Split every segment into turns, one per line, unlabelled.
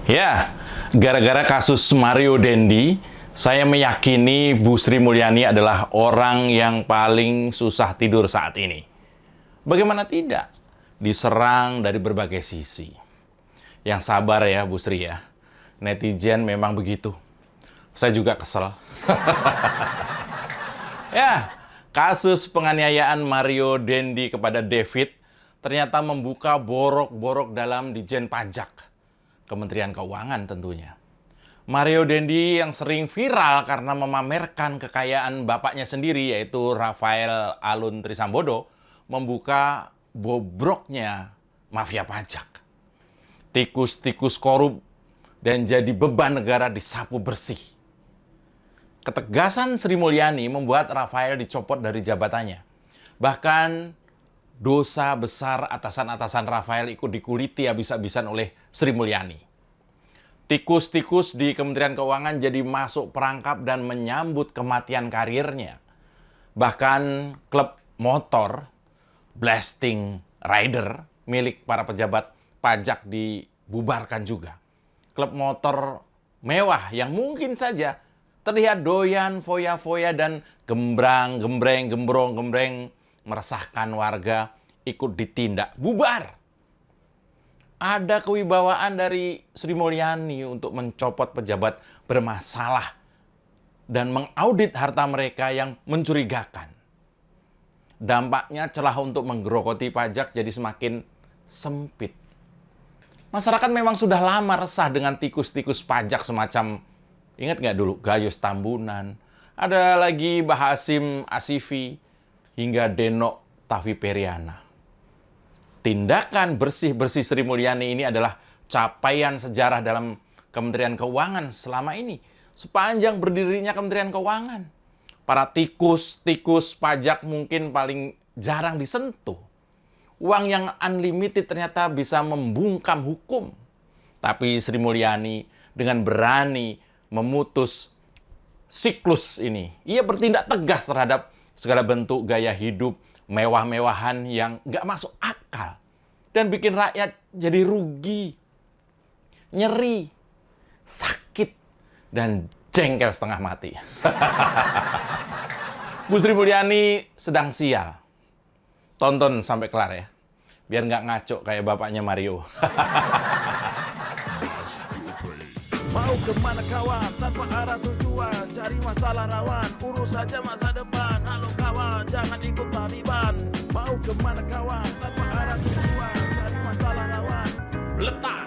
Ya, gara-gara kasus Mario Dendi, saya meyakini Bu Sri Mulyani adalah orang yang paling susah tidur saat ini. Bagaimana tidak? Diserang dari berbagai sisi. Yang sabar ya Bu Sri ya. Netizen memang begitu. Saya juga kesel. Ya, kasus penganiayaan Mario Dendi kepada David ternyata membuka borok-borok dalam Ditjen Pajak. Kementerian Keuangan tentunya. Mario Dendi yang sering viral karena memamerkan kekayaan bapaknya sendiri, yaitu Rafael Alun Trisambodo, membuka bobroknya mafia pajak. Tikus-tikus korup dan jadi beban negara disapu bersih. Ketegasan Sri Mulyani membuat Rafael dicopot dari jabatannya. Bahkan dosa besar atasan-atasan Rafael ikut dikuliti habis-habisan oleh Sri Mulyani. Tikus-tikus di Kementerian Keuangan jadi masuk perangkap dan menyambut kematian karirnya. Bahkan klub motor Blasting Rider milik para pejabat pajak dibubarkan juga. Klub motor mewah yang mungkin saja terlihat doyan, foya-foya dan gembrang-gembreng, gembrong-gembreng meresahkan warga, ikut ditindak, bubar. Ada kewibawaan dari Sri Mulyani untuk mencopot pejabat bermasalah dan mengaudit harta mereka yang mencurigakan. Dampaknya celah untuk menggerogoti pajak jadi semakin sempit. Masyarakat memang sudah lama resah dengan tikus-tikus pajak semacam, ingat nggak dulu, Gayus Tambunan, ada lagi Bahasim Asifi, hingga Denok Taviperiana. Tindakan bersih-bersih Sri Mulyani ini adalah capaian sejarah dalam Kementerian Keuangan selama ini. Sepanjang berdirinya Kementerian Keuangan. Para tikus-tikus pajak mungkin paling jarang disentuh. Uang yang unlimited ternyata bisa membungkam hukum. Tapi Sri Mulyani dengan berani memutus siklus ini. Ia bertindak tegas terhadap segala bentuk gaya hidup mewah-mewahan yang nggak masuk akal. Dan bikin rakyat jadi rugi, nyeri, sakit, dan jengkel setengah mati. Bu Sri Mulyani sedang sial. Tonton sampai kelar ya. Biar nggak ngaco kayak bapaknya Mario.
Mau kemana kawan, tanpa arah tujuan, cari masalah rawan, urus saja masa depan. Halo kawan, jangan ikut Taliban. Mau kemana kawan, tanpa arah tujuan, cari masalah rawan. Letak.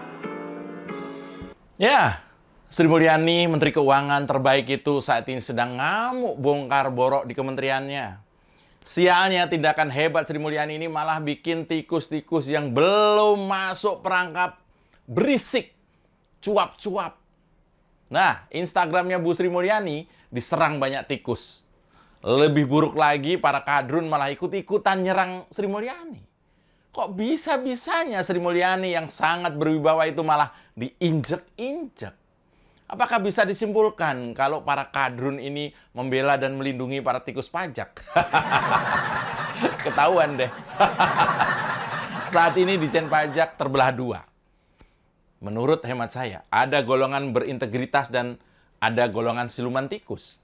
Ya, Sri Mulyani, Menteri Keuangan terbaik itu saat ini sedang ngamuk bongkar borok di kementeriannya. Sialnya tindakan hebat Sri Mulyani ini malah bikin tikus-tikus yang belum masuk perangkap berisik, cuap-cuap. Nah, Instagramnya Bu Sri Mulyani diserang banyak tikus. Lebih buruk lagi, para kadrun malah ikut-ikutan nyerang Sri Mulyani. Kok bisa-bisanya Sri Mulyani yang sangat berwibawa itu malah diinjek-injek? Apakah bisa disimpulkan kalau para kadrun ini membela dan melindungi para tikus pajak? Ketahuan deh. Saat ini Ditjen Pajak terbelah dua. Menurut hemat saya, ada golongan berintegritas dan ada golongan siluman tikus.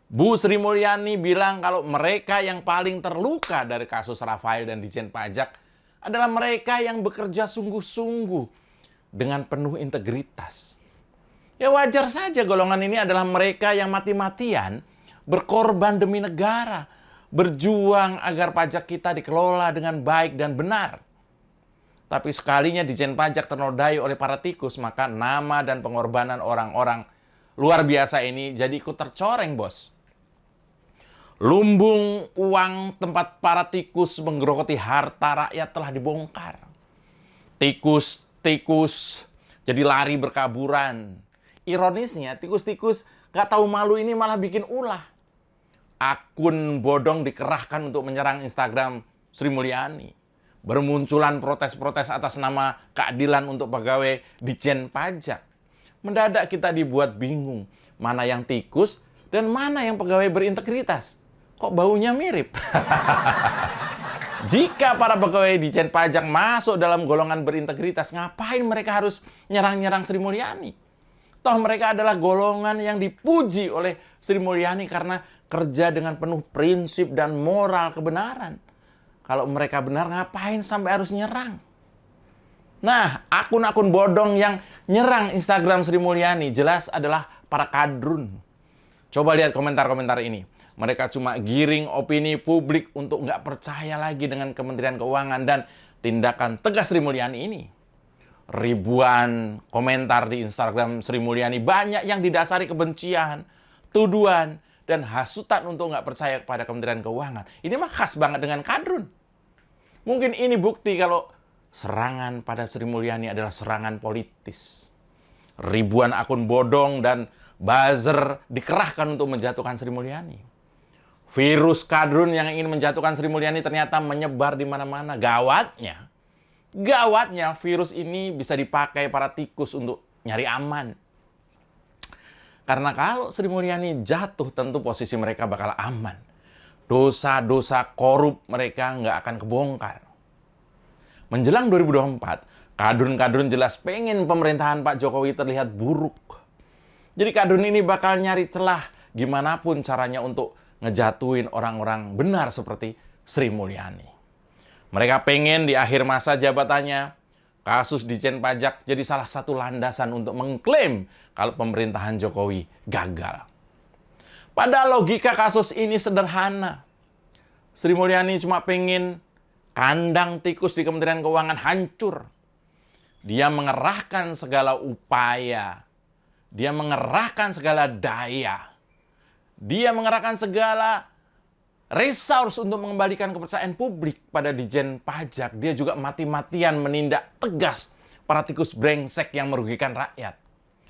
Bu Sri Mulyani bilang kalau mereka yang paling terluka dari kasus Rafael dan Ditjen Pajak adalah mereka yang bekerja sungguh-sungguh dengan penuh integritas. Ya wajar saja golongan ini adalah mereka yang mati-matian berkorban demi negara, berjuang agar pajak kita dikelola dengan baik dan benar. Tapi sekalinya Ditjen Pajak ternodai oleh para tikus, maka nama dan pengorbanan orang-orang luar biasa ini jadi ikut tercoreng, bos. Lumbung uang tempat para tikus menggerogoti harta rakyat telah dibongkar. Tikus-tikus jadi lari berkaburan. Ironisnya, tikus-tikus gak tahu malu ini malah bikin ulah. Akun bodong dikerahkan untuk menyerang Instagram Sri Mulyani. Bermunculan protes-protes atas nama keadilan untuk pegawai Ditjen Pajak. Mendadak kita dibuat bingung, mana yang tikus dan mana yang pegawai berintegritas. Kok baunya mirip? Jika para pegawai Ditjen Pajak masuk dalam golongan berintegritas, ngapain mereka harus nyerang-nyerang Sri Mulyani? Toh mereka adalah golongan yang dipuji oleh Sri Mulyani karena kerja dengan penuh prinsip dan moral kebenaran. Kalau mereka benar, ngapain sampai harus nyerang? Nah, akun-akun bodong yang nyerang Instagram Sri Mulyani jelas adalah para kadrun. Coba lihat komentar-komentar ini. Mereka cuma giring opini publik untuk nggak percaya lagi dengan Kementerian Keuangan dan tindakan tegas Sri Mulyani ini. Ribuan komentar di Instagram Sri Mulyani banyak yang didasari kebencian, tuduhan, dan hasutan untuk nggak percaya kepada Kementerian Keuangan. Ini mah khas banget dengan kadrun. Mungkin ini bukti kalau serangan pada Sri Mulyani adalah serangan politis. Ribuan akun bodong dan buzzer dikerahkan untuk menjatuhkan Sri Mulyani. Virus kadrun yang ingin menjatuhkan Sri Mulyani ternyata menyebar di mana-mana. Gawatnya virus ini bisa dipakai para tikus untuk nyari aman. Karena kalau Sri Mulyani jatuh, tentu posisi mereka bakal aman. Dosa-dosa korup mereka nggak akan kebongkar. Menjelang 2024, kadrun-kadrun jelas pengen pemerintahan Pak Jokowi terlihat buruk. Jadi kadrun ini bakal nyari celah gimana pun caranya untuk ngejatuhin orang-orang benar seperti Sri Mulyani. Mereka pengen di akhir masa jabatannya, kasus Ditjen Pajak jadi salah satu landasan untuk mengklaim kalau pemerintahan Jokowi gagal. Padahal logika kasus ini sederhana. Sri Mulyani cuma pengen kandang tikus di Kementerian Keuangan hancur. Dia mengerahkan segala upaya. Dia mengerahkan segala daya. Dia mengerahkan segala resource untuk mengembalikan kepercayaan publik pada Ditjen Pajak. Dia juga mati-matian menindak tegas para tikus brengsek yang merugikan rakyat.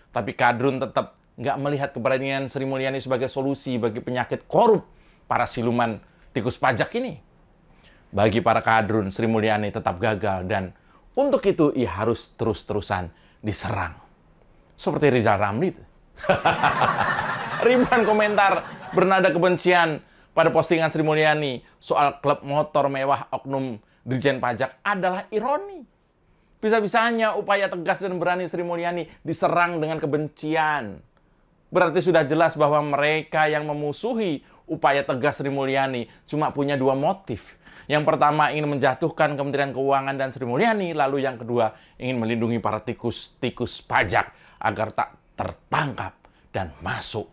Tapi kadrun tetap nggak melihat keberanian Sri Mulyani sebagai solusi bagi penyakit korup para siluman tikus pajak ini. Bagi para kadrun, Sri Mulyani tetap gagal dan untuk itu ia harus terus-terusan diserang. Seperti Rizal Ramli. Ribuan komentar bernada kebencian pada postingan Sri Mulyani soal klub motor mewah oknum Ditjen Pajak adalah ironi. Bisa-bisanya upaya tegas dan berani Sri Mulyani diserang dengan kebencian. Berarti sudah jelas bahwa mereka yang memusuhi upaya tegas Sri Mulyani cuma punya dua motif. Yang pertama ingin menjatuhkan Kementerian Keuangan dan Sri Mulyani, lalu yang kedua ingin melindungi para tikus-tikus pajak agar tak tertangkap dan masuk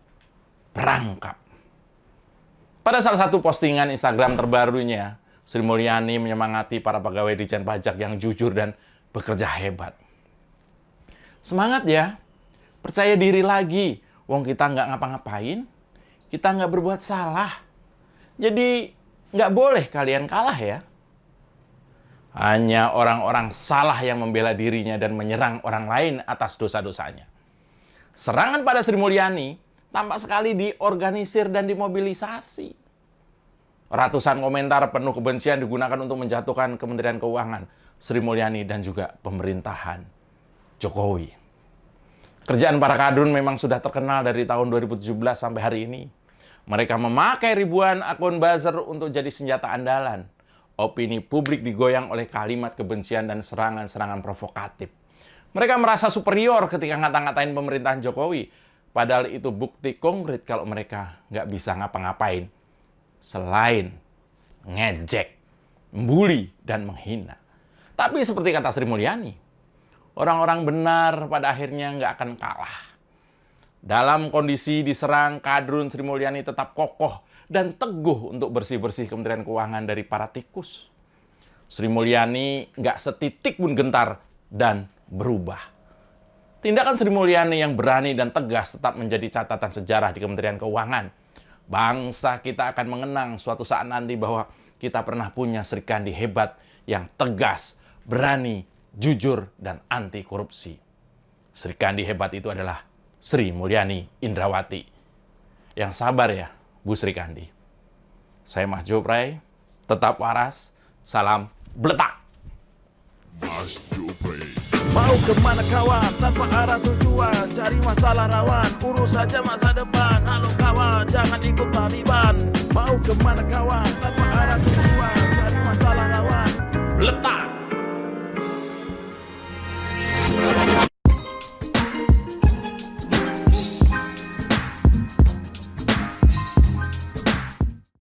perangkap. Pada salah satu postingan Instagram terbarunya, Sri Mulyani menyemangati para pegawai Ditjen Pajak yang jujur dan bekerja hebat. Semangat ya, percaya diri lagi. Wong kita nggak ngapa-ngapain, kita nggak berbuat salah. Jadi nggak boleh kalian kalah ya. Hanya orang-orang salah yang membela dirinya dan menyerang orang lain atas dosa-dosanya. Serangan pada Sri Mulyani tampak sekali diorganisir dan dimobilisasi. Ratusan komentar penuh kebencian digunakan untuk menjatuhkan Kementerian Keuangan, Sri Mulyani, dan juga pemerintahan Jokowi. Kerjaan para kadrun memang sudah terkenal dari tahun 2017 sampai hari ini. Mereka memakai ribuan akun buzzer untuk jadi senjata andalan. Opini publik digoyang oleh kalimat kebencian dan serangan-serangan provokatif. Mereka merasa superior ketika ngata-ngatain pemerintahan Jokowi. Padahal itu bukti konkret kalau mereka nggak bisa ngapa-ngapain selain ngejek, membuli, dan menghina. Tapi seperti kata Sri Mulyani, orang-orang benar pada akhirnya nggak akan kalah. Dalam kondisi diserang, kadrun Sri Mulyani tetap kokoh dan teguh untuk bersih-bersih Kementerian Keuangan dari para tikus. Sri Mulyani nggak setitik pun gentar dan berubah. Tindakan Sri Mulyani yang berani dan tegas tetap menjadi catatan sejarah di Kementerian Keuangan. Bangsa kita akan mengenang suatu saat nanti bahwa kita pernah punya Sri Kandi hebat yang tegas, berani, jujur, dan anti korupsi. Sri Kandi hebat itu adalah Sri Mulyani Indrawati. Yang sabar ya, Bu Sri Kandi. Saya Mas Jopray, tetap waras, salam beletak.
Mas Jopray. Mau kemana kawan, tanpa arah tujuan, cari masalah rawan, urus saja masa depan. Halo kawan, jangan ikut Taliban. Mau kemana kawan, tanpa arah tujuan, cari masalah rawan. letak.